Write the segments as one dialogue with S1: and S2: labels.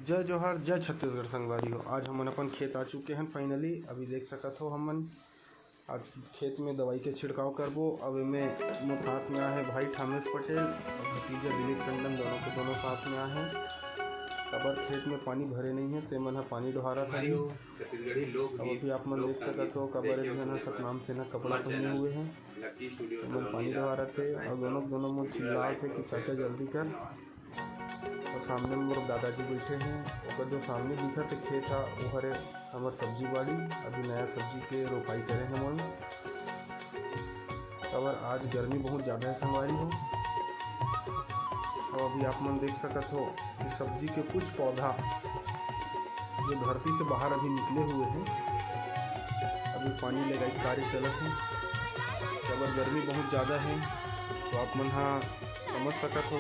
S1: जय जोहार, जय छत्तीसगढ़ संगवारी हो। आज हमन अपन खेत आ चुके हैं फाइनली। अभी देख सकत हो हमन आज खेत में दवाई के छिड़काव करबो। अब एमें मोर साथ में आए भाई ठामेश पटेल और भतीजा दिलीप टंडन, दोनों के दोनों साथ में आए हैं। कबर खेत में पानी भरे नहीं है, ते मन ह पानी डोहारा था। अब अभी आप मन देख सकत हो कबर एक जन सतनाम से न कपड़ा पहने हुए हैं, मन पानी डोहारा थे और दोनों मन चिल्ला थे कि चाचा जल्दी कर। और सामने में मोर दादाजी बैठे हैं। और जो सामने दिखा थे खेत था वो हरे हमार सब्जी बाड़ी। अभी नया सब्जी के रोपाई करे हैं मन। और आज गर्मी बहुत ज़्यादा है संगवारी हो। और अभी आप मन देख सकत हो कि सब्जी के कुछ पौधा जो धरती से बाहर अभी निकले हुए हैं, अभी पानी लगाई कार्य चलत है। अगर गर्मी बहुत ज़्यादा है तो आप मन हाँ समझ सकत हो।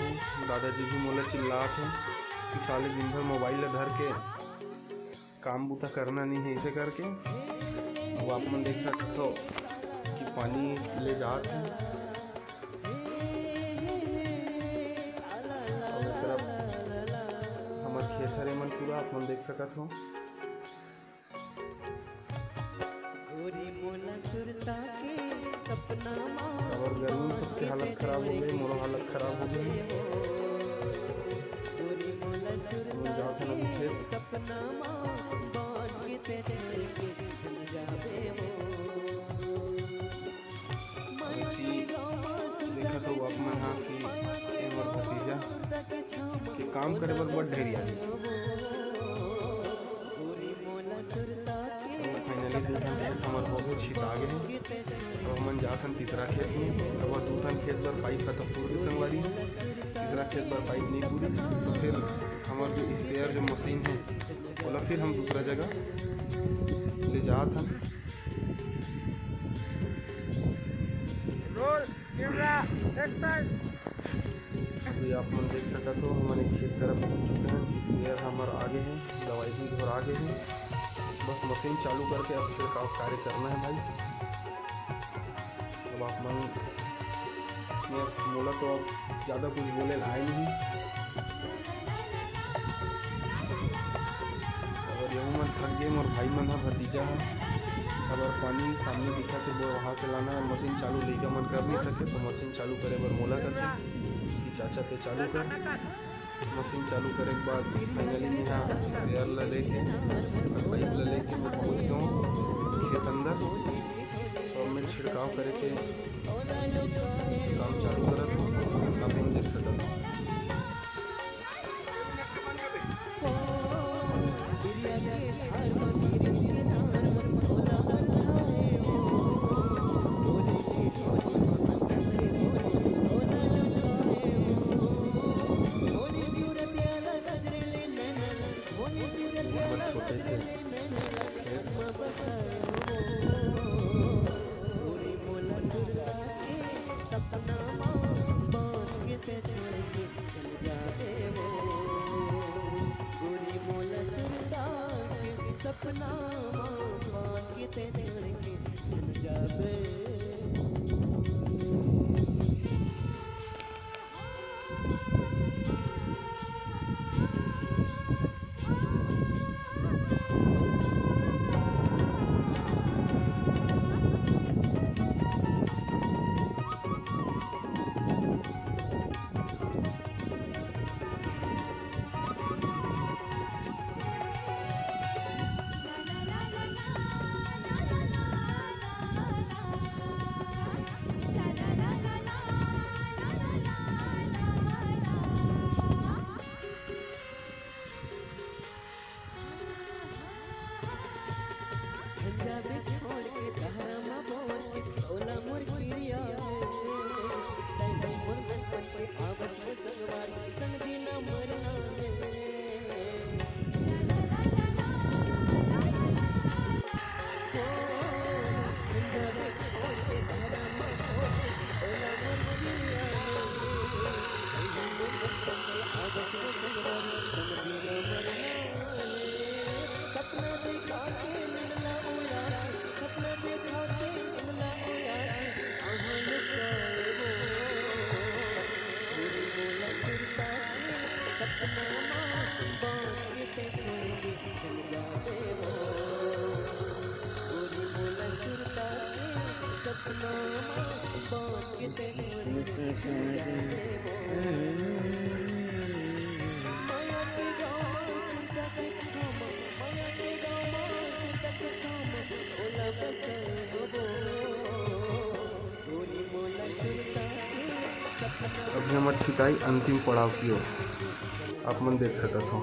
S1: दादाजी भी मोला चिल्लात हैं कि साले दिन भर मोबाइल धर के काम बूता करना नहीं है, ऐसे करके। अब आप मन देख सकते हो कि पानी ले जात है और एक तरफ हमार खेत हरे मन पूरा आप मन देख सकत हो। और गर्मी में सबकी हालत खराब हो गई, मोरो हालत खराब हो गई। देखा तो आप मन हाँ कि मोर भतीजा के काम करे बर बड़ ढेरी आई। फाइनली दूसरा खेत हमार हो गए छिता गए। और हमन जाथन तीसरा खेत में। और दूसरा खेत पर पाइप का तो पूरी संगवारी, तीसरा खेत पर पाइप नहीं पूरी तो फिर हमार जो स्पेयर जो मशीन है बोला फिर हम दूसरा जगह ले जाथन। अभी आप मन देख सकते हो हमारे खेत तरफ पहुँच चुके हैं। स्पेयर हमारे आगे हैं, दवाई भी घर आगे हैं। बस मशीन चालू करके अब छिड़काव कार्य करना है भाई। अब आप मन मोला तो अब ज़्यादा कुछ बोले आए नहीं। और यही मन थक गए मोर भाई मन है भतीजा है। अगर पानी सामने दिखा तो वो वहाँ से लाना है। मशीन चालू लेकर मन कर नहीं सके तो मशीन चालू करे बर मोला करते कि चाचा ते चालू कर। मशीन चालू करे के बाद फाइनली यहाँ स्पेयर ला लेके और पाइप ला लेके मैं पहुँच गया हूँ खेत अंदर। और मैं छिड़काव करे के काम चालू करा था। आप देख सकते हो छोटे से
S2: सपना बांध के चढ़ के चल जावे। छोड़ के धर्म बोल के तोला मोर पिरिया दई मोर बचपन पे आवत में संगवारी संग बिना मरना सपना देखा के मिलना उड़ा, सपना देखा के मिलना उड़ा, आहन का वो, पूरी बोला फिरता सपना सपना बात के तेरे माया के गाँव सुनता के खाम माया के गाँव सुनता के खाम ओला बसन बो गोरी मोला सुनता के सपना
S1: अभी हमार छिटाई अंतिम पड़ाव की ओर आप मन देख सकत हो।